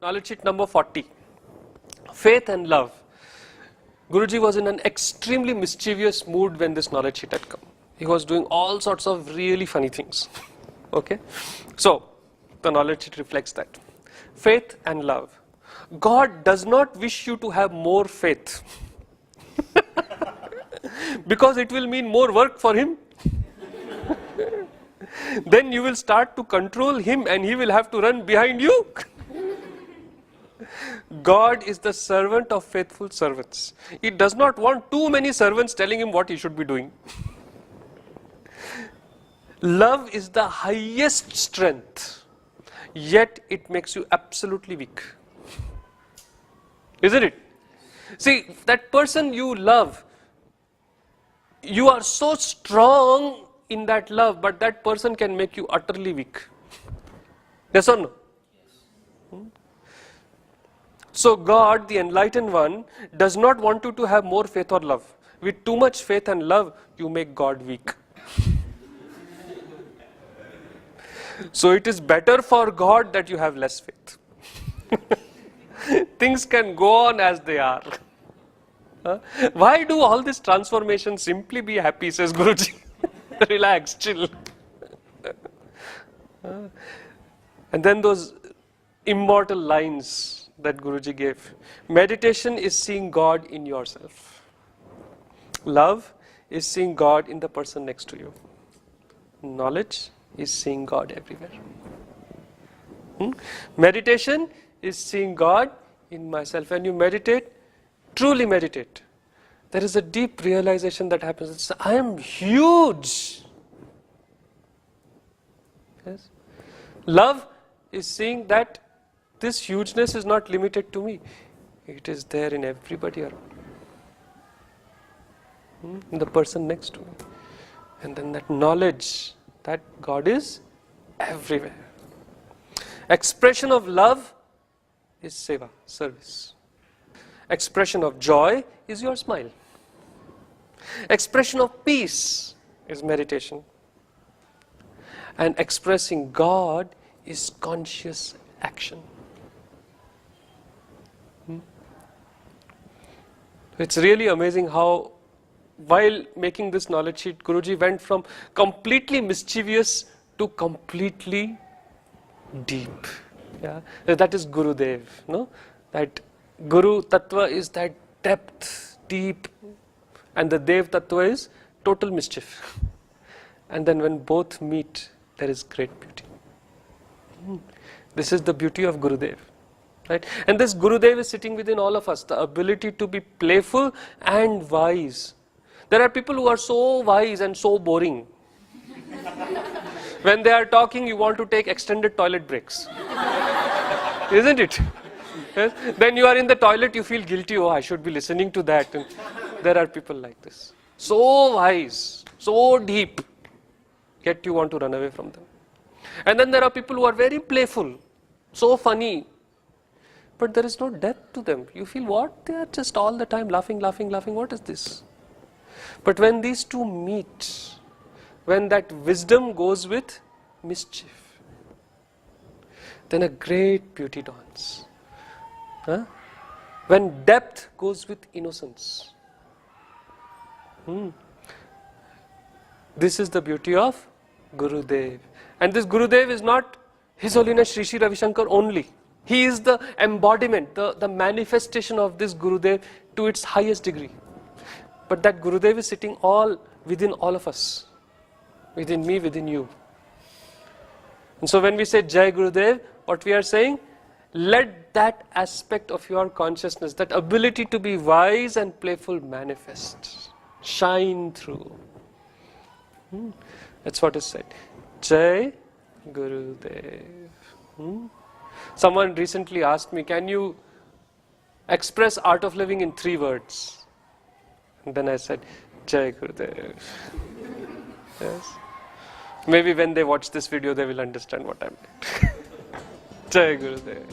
Knowledge sheet number 40. Faith and love. Guruji was in an extremely mischievous mood when this knowledge sheet had come. He was doing all sorts of really funny things. Okay? So, the knowledge sheet reflects that. Faith and love. God does not wish you to have more faith. Because it will mean more work for Him. Then you will start to control Him and He will have to run behind you. God is the servant of faithful servants. He does not want too many servants telling Him what He should be doing. Love is the highest strength, yet it makes you absolutely weak. Isn't it? See, that person you love, you are so strong in that love, but that person can make you utterly weak. Yes or no? So God, the enlightened one, does not want you to have more faith or love. With too much faith and love, you make God weak. So it is better for God that you have less faith. Things can go on as they are. Why do all this transformation? Simply be happy, says Guruji. Relax, chill. And then those immortal lines that Guruji gave. Meditation is seeing God in yourself. Love is seeing God in the person next to you. Knowledge is seeing God everywhere. Meditation is seeing God in myself. When you meditate, truly meditate, there is a deep realization that happens. It's, I am huge. Yes? Love is seeing that this hugeness is not limited to me. It is there in everybody around. In the person next to me. And then that knowledge that God is everywhere. Expression of love is seva, service. Expression of joy is your smile. Expression of peace is meditation. And expressing God is conscious action. It's really amazing how, while making this knowledge sheet, Guruji went from completely mischievous to completely deep. Yeah, that is Gurudev. No, that Guru Tattva is that depth, deep, and the Dev Tattva is total mischief. And then when both meet, there is great beauty. This is the beauty of Gurudev. Right? And this Gurudev is sitting within all of us, the ability to be playful and wise. There are people who are so wise and so boring. When they are talking, you want to take extended toilet breaks. Isn't it? Yes? Then you are in the toilet, you feel guilty, oh, I should be listening to that. And there are people like this. So wise, so deep, yet you want to run away from them. And then there are people who are very playful, so funny, but there is no depth to them. You feel, what? They are just all the time laughing, laughing, laughing. What is this? But when these two meet, when that wisdom goes with mischief, then a great beauty dawns. When depth goes with innocence. This is the beauty of Gurudev. And this Gurudev is not His Holiness Sri Sri Ravi Shankar only. He is the embodiment, the manifestation of this Gurudev to its highest degree. But that Gurudev is sitting all within all of us. Within me, within you. And so when we say Jai Gurudev, what we are saying, let that aspect of your consciousness, that ability to be wise and playful manifest. Shine through. That's what is said. Jai Gurudev. Someone recently asked me, can you express art of living in 3 words? And then I said, Jai Gurudev. Yes. Maybe when they watch this video, they will understand what I meant. Jai Gurudev.